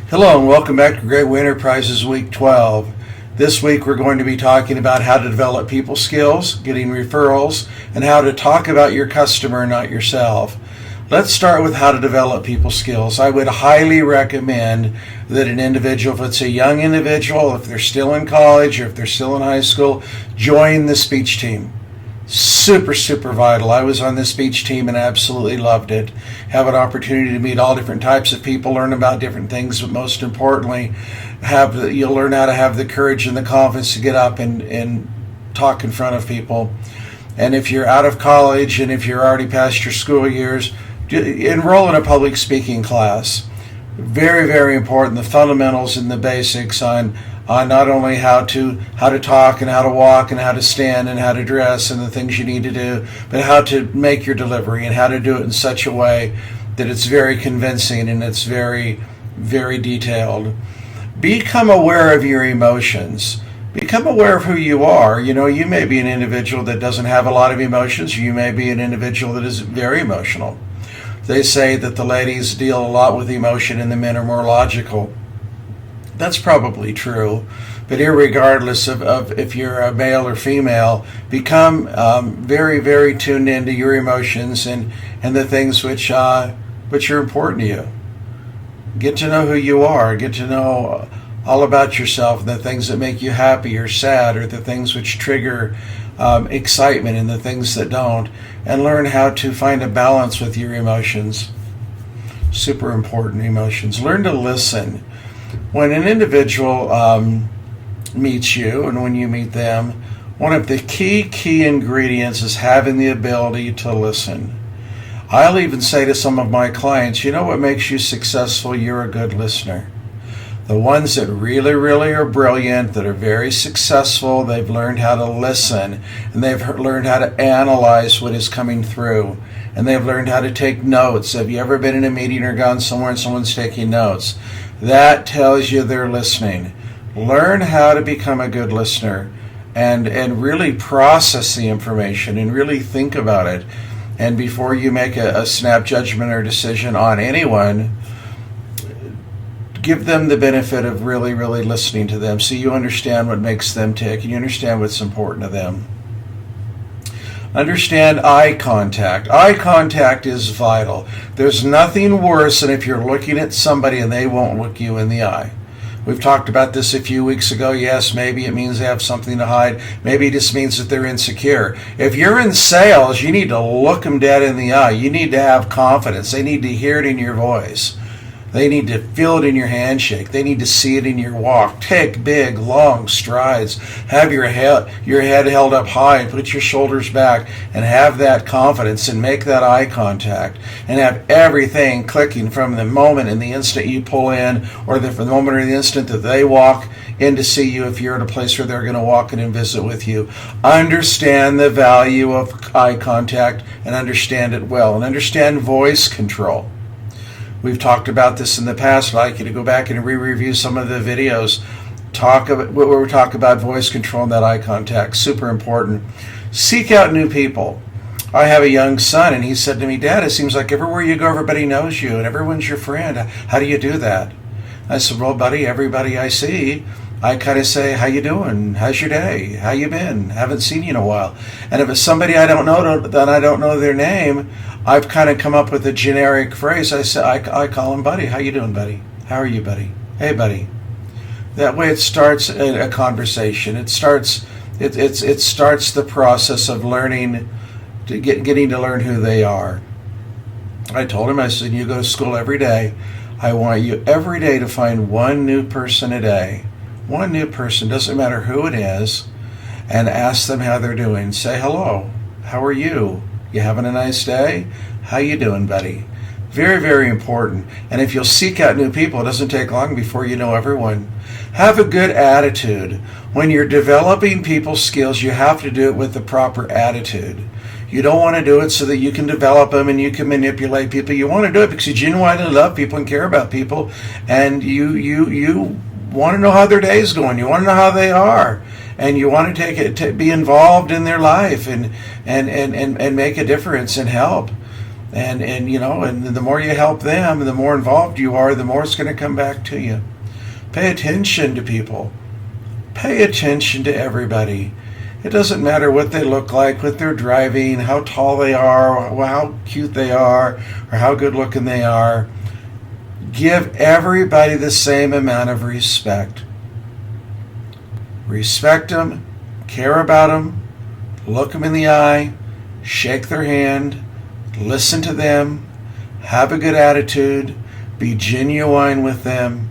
Hello and welcome back to Great Way Enterprises Week 12. This week we're going to be talking about how to develop people skills, getting referrals, and how to talk about your customer, not yourself. Let's start with how to develop people skills. I would highly recommend that an individual, if it's a young individual, if they're still in college or if they're still in high school, join the speech team. Super vital. I was on the speech team and absolutely loved it. Have an opportunity to meet all different types of people, learn about different things, but most importantly, you'll learn how to have the courage and the confidence to get up and talk in front of people. And if you're out of college and if you're already past your school years, enroll in a public speaking class. Very important. The fundamentals and the basics on not only how to talk and how to walk and how to stand and how to dress and the things you need to do, but how to make your delivery and how to do it in such a way that it's very convincing and it's very detailed. Become aware of your emotions. Become aware of who you are. You know, you may be an individual that doesn't have a lot of emotions. You may be an individual that is very emotional. They say that the ladies deal a lot with emotion and the men are more logical. That's probably true, but irregardless of if you're a male or female, become very tuned into your emotions and the things which are important to you. Get to know who you are. Get to know all about yourself, the things that make you happy or sad, or the things which trigger excitement and the things that don't, and learn how to find a balance with your emotions. Super important, emotions. Learn to listen. When an individual meets you and when you meet them, one of the key ingredients is having the ability to listen. I'll even say to some of my clients, you know what makes you successful? You're a good listener. The ones that really are brilliant, that are very successful, they've learned how to listen, and they've learned how to analyze what is coming through, and they've learned how to take notes. Have you ever been in a meeting or gone somewhere and someone's taking notes? That tells you they're listening. Learn how to become a good listener and really process the information and really think about it. And before you make a snap judgment or decision on anyone, give them the benefit of really listening to them so you understand what makes them tick and you understand what's important to them. Understand eye contact. Eye contact is vital. There's nothing worse than if you're looking at somebody and they won't look you in the eye. We've talked about this a few weeks ago. Yes, maybe it means they have something to hide. Maybe it just means that they're insecure. If you're in sales, you need to look them dead in the eye. You need to have confidence. They need to hear it in your voice. They need to feel it in your handshake. They need to see it in your walk. Take big, long strides. Have your head held up high and put your shoulders back and have that confidence and make that eye contact and have everything clicking from the moment and the instant you pull in or from the moment or the instant that they walk in to see you if you're at a place where they're going to walk in and visit with you. Understand the value of eye contact and understand it well, and understand voice control. We've talked about this in the past. I'd like you to go back and re-review some of the videos. Where we talk about voice control and that eye contact. Super important. Seek out new people. I have a young son, and he said to me, Dad, it seems like everywhere you go, everybody knows you, and everyone's your friend. How do you do that? I said, well, buddy, everybody I see, I kind of say, how you doing? How's your day? How you been? Haven't seen you in a while. And if it's somebody I don't know, then I don't know their name, I've kind of come up with a generic phrase. I say, I call him buddy. How you doing, buddy? How are you, buddy? Hey, buddy. That way it starts a conversation. It starts the process of learning, getting to learn who they are. I told him, I said, you go to school every day. I want you every day to find one new person a day. One new person, doesn't matter who it is, and ask them how they're doing. Say hello. How are you? You having a nice day? How you doing, buddy? Very important. And if you'll seek out new people, it doesn't take long before you know everyone. Have a good attitude. When you're developing people skills, you have to do it with the proper attitude. You don't want to do it so that you can develop them and you can manipulate people. You want to do it because you genuinely love people and care about people, and you want to know how their day is going. You want to know how they are, and you want to be involved in their life and make a difference and help. And the more you help them, the more involved you are, the more it's going to come back to you. Pay attention to people. Pay attention to everybody. It doesn't matter what they look like, what they're driving, how tall they are, how cute they are, or how good looking they are. Give everybody the same amount of respect. Respect them, care about them, look them in the eye, shake their hand, listen to them, have a good attitude, be genuine with them,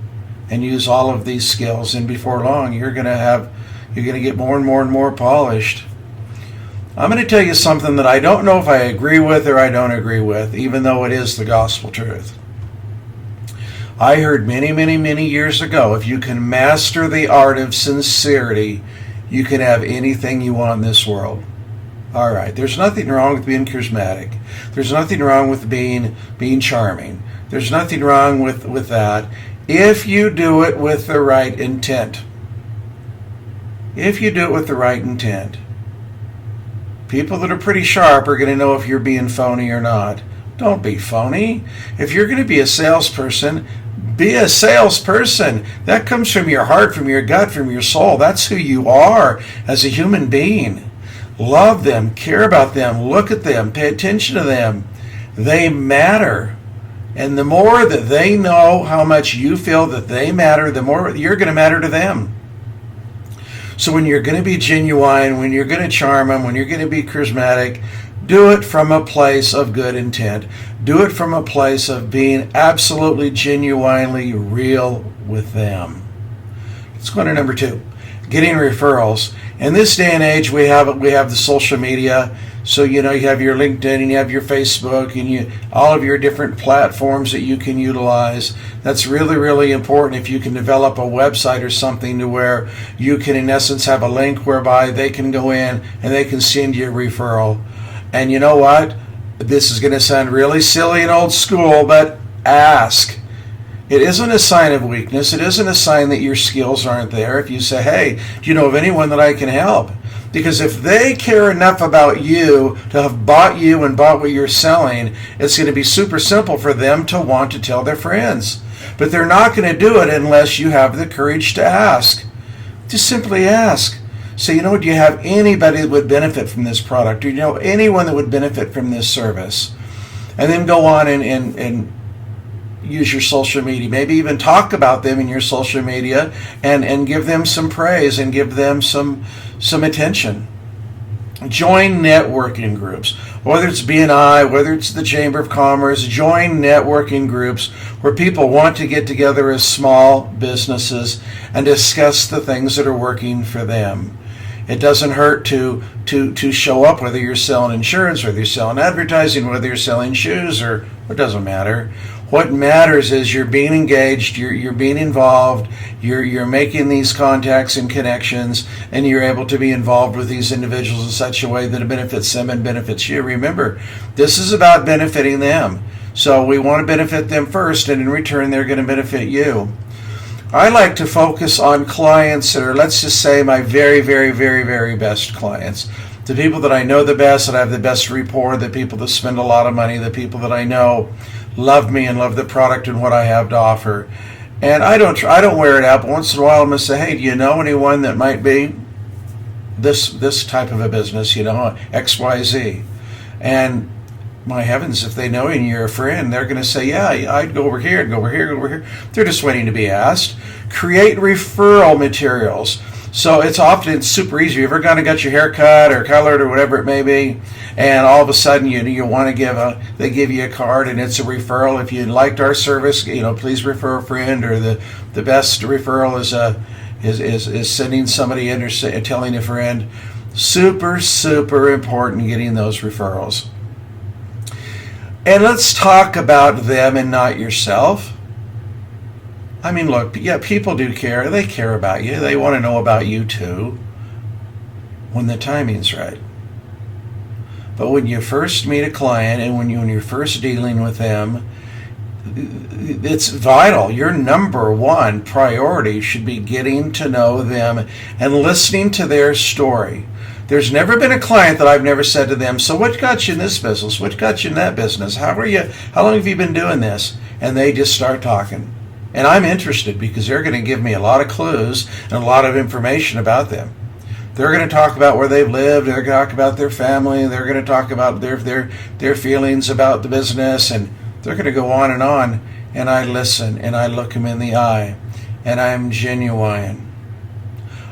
and use all of these skills. And before long, you're going to get more and more and more polished. I'm going to tell you something that I don't know if I agree with or I don't agree with, even though it is the gospel truth. I heard many, many, many years ago, if you can master the art of sincerity, you can have anything you want in this world. All right, there's nothing wrong with being charismatic. There's nothing wrong with being charming. There's nothing wrong with that if you do it with the right intent. If you do it with the right intent. People that are pretty sharp are going to know if you're being phony or not. Don't be phony. If you're going to be a salesperson, be a salesperson. That comes from your heart, from your gut, from your soul. That's who you are as a human being. Love them, care about them, look at them, pay attention to them. They matter. And the more that they know how much you feel that they matter, the more you're going to matter to them. So when you're going to be genuine, when you're going to charm them, when you're going to be charismatic, do it from a place of good intent. Do it from a place of being absolutely, genuinely real with them. Let's go on to number 2, getting referrals. In this day and age, we have the social media. So, you have your LinkedIn and you have your Facebook and all of your different platforms that you can utilize. That's really, really important if you can develop a website or something to where you can, in essence, have a link whereby they can go in and they can send you a referral. And you know what? This is going to sound really silly and old school, but ask. It isn't a sign of weakness. It isn't a sign that your skills aren't there. If you say, hey, do you know of anyone that I can help? Because if they care enough about you to have bought you and bought what you're selling, it's going to be super simple for them to want to tell their friends. But they're not going to do it unless you have the courage to ask. Just simply ask. Say, do you have anybody that would benefit from this product? Do you know anyone that would benefit from this service? And then go on and use your social media. Maybe even talk about them in your social media and give them some praise and give them some attention. Join networking groups. Whether it's BNI, whether it's the Chamber of Commerce, join networking groups where people want to get together as small businesses and discuss the things that are working for them. It doesn't hurt to show up, whether you're selling insurance, whether you're selling advertising, whether you're selling shoes, or it doesn't matter. What matters is you're being engaged, you're being involved, you're making these contacts and connections, and you're able to be involved with these individuals in such a way that it benefits them and benefits you. Remember, this is about benefiting them. So we want to benefit them first, and in return, they're going to benefit you. I like to focus on clients that are, let's just say, my very, very, very, very best clients. The people that I know the best, that I have the best rapport, the people that spend a lot of money, the people that I know love me and love the product and what I have to offer. And I don't wear it out, but once in a while I'm going to say, hey, do you know anyone that might be this type of a business, XYZ? And my heavens, if they know you and you're a friend, they're going to say, yeah, I'd go over here, go over here, go over here. They're just waiting to be asked. Create referral materials. So it's super easy. You ever gone and got your hair cut or colored or whatever it may be, and all of a sudden you want to they give you a card and it's a referral. If you liked our service, please refer a friend, or the best referral is sending somebody in or telling a friend. Super, super important getting those referrals. And let's talk about them and not yourself. I mean, look, yeah, people do care. They care about you. They want to know about you too, when the timing's right. But when you first meet a client and when you're first dealing with them, it's vital. Your number one priority should be getting to know them and listening to their story. There's never been a client that I've never said to them, so what got you in this business? What got you in that business? How long have you been doing this? And they just start talking. And I'm interested because they're going to give me a lot of clues and a lot of information about them. They're going to talk about where they've lived. They're going to talk about their family. They're going to talk about their feelings about the business. And they're going to go on. And I listen and I look them in the eye. And I'm genuine.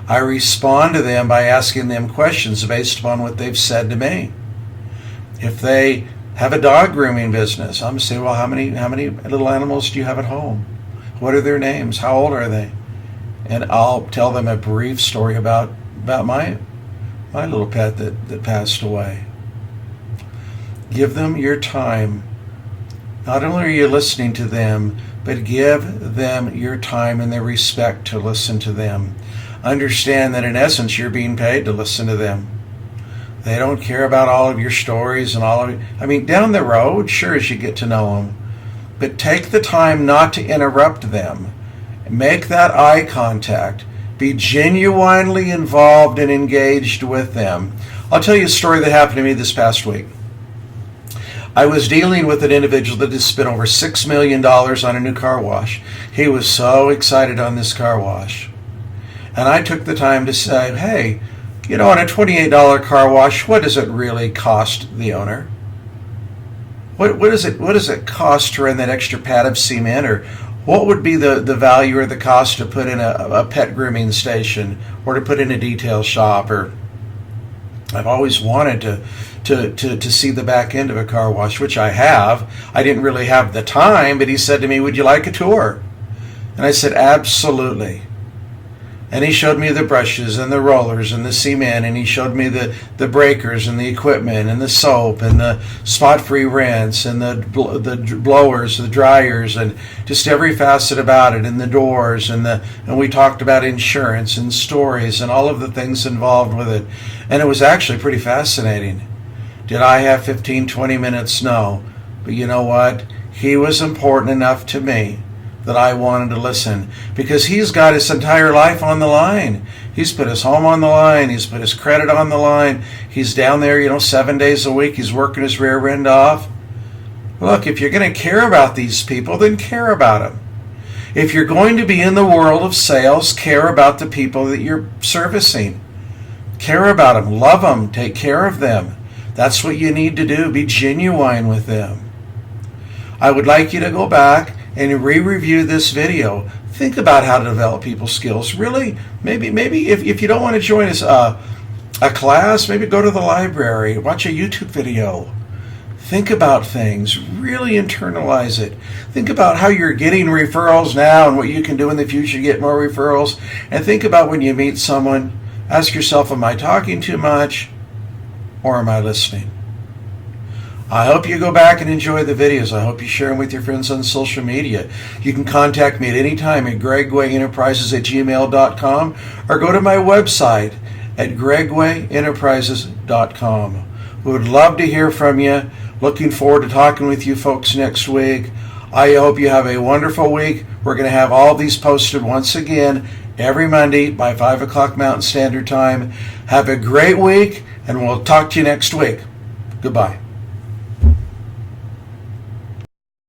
I respond to them by asking them questions based upon what they've said to me. If they have a dog grooming business, I'm going to say, well, how many little animals do you have at home? What are their names? How old are they? And I'll tell them a brief story about my little pet that passed away. Give them your time. Not only are you listening to them, but give them your time and their respect to listen to them. Understand that in essence you're being paid to listen to them. They don't care about all of your stories and all of it. I mean, down the road, sure, as you get to know them, but take the time not to interrupt them. Make that eye contact. Be genuinely involved and engaged with them. I'll tell you a story that happened to me this past week. I was dealing with an individual that had spent over $6 million on a new car wash. He was so excited on this car wash. And I took the time to say, hey, on a $28 car wash, what does it really cost the owner? What does it cost to run that extra pad of cement? Or what would be the value or the cost to put in a pet grooming station or to put in a detail shop? Or I've always wanted to see the back end of a car wash, which I have. I didn't really have the time, but he said to me, would you like a tour? And I said, absolutely. And he showed me the brushes and the rollers and the cement, and he showed me the breakers and the equipment and the soap and the spot-free rinse and the blowers, the dryers, and just every facet about it, and the doors, and we talked about insurance and stories and all of the things involved with it. And it was actually pretty fascinating. Did I have 15, 20 minutes? No. But you know what? He was important enough to me that I wanted to listen, because he's got his entire life on the line. He's put his home on the line. He's put his credit on the line. He's down there, 7 days a week. He's working his rear end off. Look, if you're going to care about these people, then care about them. If you're going to be in the world of sales, care about the people that you're servicing. Care about them. Love them. Take care of them. That's what you need to do. Be genuine with them. I would like you to go back and re-review this video. Think about how to develop people's skills. Really, maybe if you don't want to join us a class, maybe go to the library, watch a YouTube video. Think about things. Really internalize it. Think about how you're getting referrals now and what you can do in the future to get more referrals. And think about when you meet someone, ask yourself, am I talking too much or am I listening? I hope you go back and enjoy the videos. I hope you share them with your friends on social media. You can contact me at any time at gregwayenterprises@gmail.com or go to my website at gregwayenterprises.com. We would love to hear from you. Looking forward to talking with you folks next week. I hope you have a wonderful week. We're going to have all these posted once again every Monday by 5 o'clock Mountain Standard Time. Have a great week, and we'll talk to you next week. Goodbye.